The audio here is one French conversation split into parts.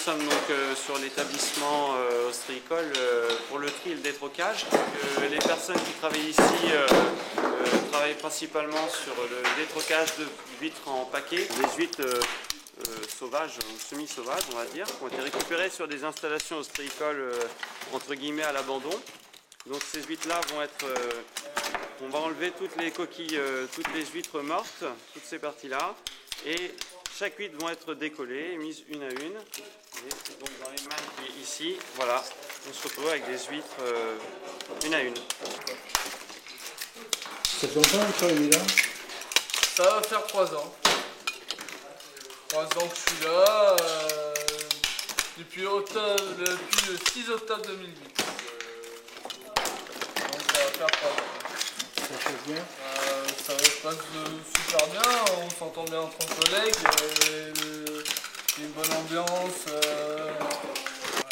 sommes donc sur l'établissement ostréicole pour le tri et le détrocage. Les personnes qui travaillent ici travaillent principalement sur le détrocage de huîtres en paquet, des huîtres sauvages ou semi-sauvages on va dire, qui ont été récupérées sur des installations ostréicoles entre guillemets à l'abandon. Donc ces huîtres-là vont être, on va enlever toutes les coquilles, toutes les huîtres mortes, toutes ces parties-là, et chaque huître vont être décollées, mises une à une. Et donc dans les mains qui est ici, voilà, on se retrouve avec des huîtres une à une. Ça fait longtemps que vous travaillez là? Ça va faire 3 ans. 3 ans que je suis là, depuis le 6 octobre 2008. Donc ça va faire 3 ans. Ça se passe bien? Ça se passe super bien, on s'entend bien entre collègues, il y a une bonne ambiance. Voilà.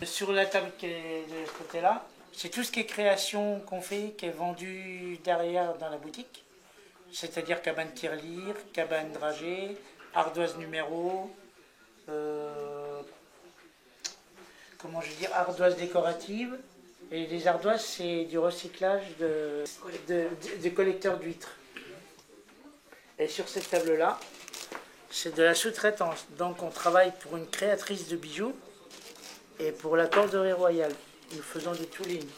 Sur la table qui est de ce côté-là, c'est tout ce qui est création qu'on fait, qui est vendu derrière dans la boutique. C'est-à-dire cabane tirelire, cabane dragée, ardoise numéro, comment je veux dire, ardoise décorative. Et les ardoises, c'est du recyclage de collecteurs d'huîtres. Et sur cette table-là, c'est de la sous-traitance. Donc on travaille pour une créatrice de bijoux et pour la Corderie Royale. Nous faisons du tooling.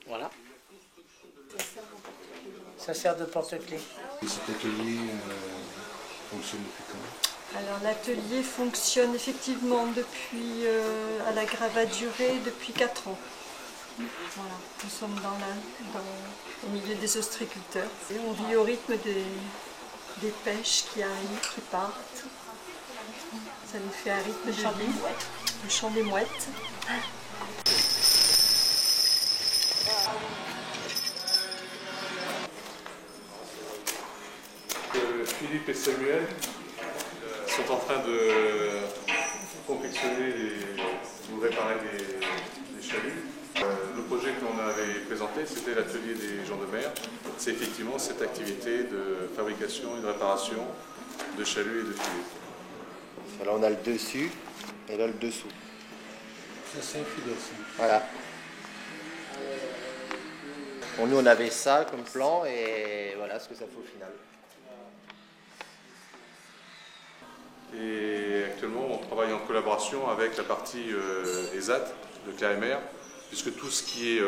Voilà. Ça sert de porte-clés. Cet atelier fonctionne depuis quand? Alors l'atelier fonctionne effectivement depuis à la Gravadurée depuis 4 ans. Voilà, nous sommes au milieu des ostréiculteurs. Et on vit au rythme des pêches qui arrivent, qui partent. Ça nous fait un rythme de vie, le chant des mouettes. Philippe et Samuel sont en train de confectionner ou réparer des chaluts. Le projet que l'on avait présenté, c'était l'atelier des gens de mer. C'est effectivement cette activité de fabrication et de réparation de chaluts et de filets. Là, on a le dessus et là le dessous. Ça, c'est un filet, ça. Voilà. Bon, nous, on avait ça comme plan et voilà ce que ça fait au final. Et actuellement, on travaille en collaboration avec la partie ESAT de Claremer, puisque tout ce qui est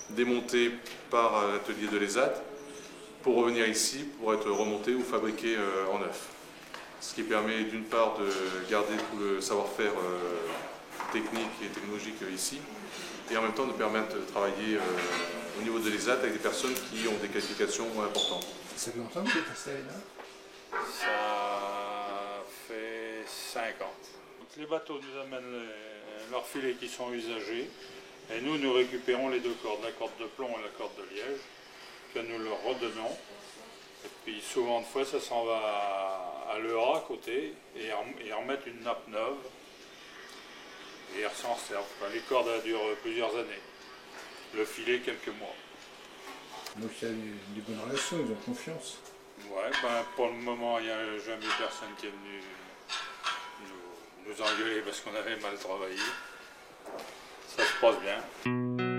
démonté par l'atelier de l'ESAT, pour revenir ici, pour être remonté ou fabriqué en neuf. Ce qui permet d'une part de garder tout le savoir-faire technique et technologique ici, et en même temps de permettre de travailler au niveau de l'ESAT avec des personnes qui ont des qualifications importantes. Ça fait longtemps que vous êtes installé là? Ça fait 5 ans. Donc les bateaux nous amènent leurs filets qui sont usagés, et nous récupérons les 2 cordes, la corde de plomb et la corde de liège, que nous leur redonnons. Et puis souvent de fois ça s'en va à l'ERA à côté et ils remettent une nappe neuve et ils s'en servent. Enfin, les cordes durent plusieurs années, le filet quelques mois. Donc il y a des bonnes relations, ils ont confiance. Ouais, ben, pour le moment il n'y a jamais personne qui est venu nous engueuler parce qu'on avait mal travaillé. Ça se passe bien.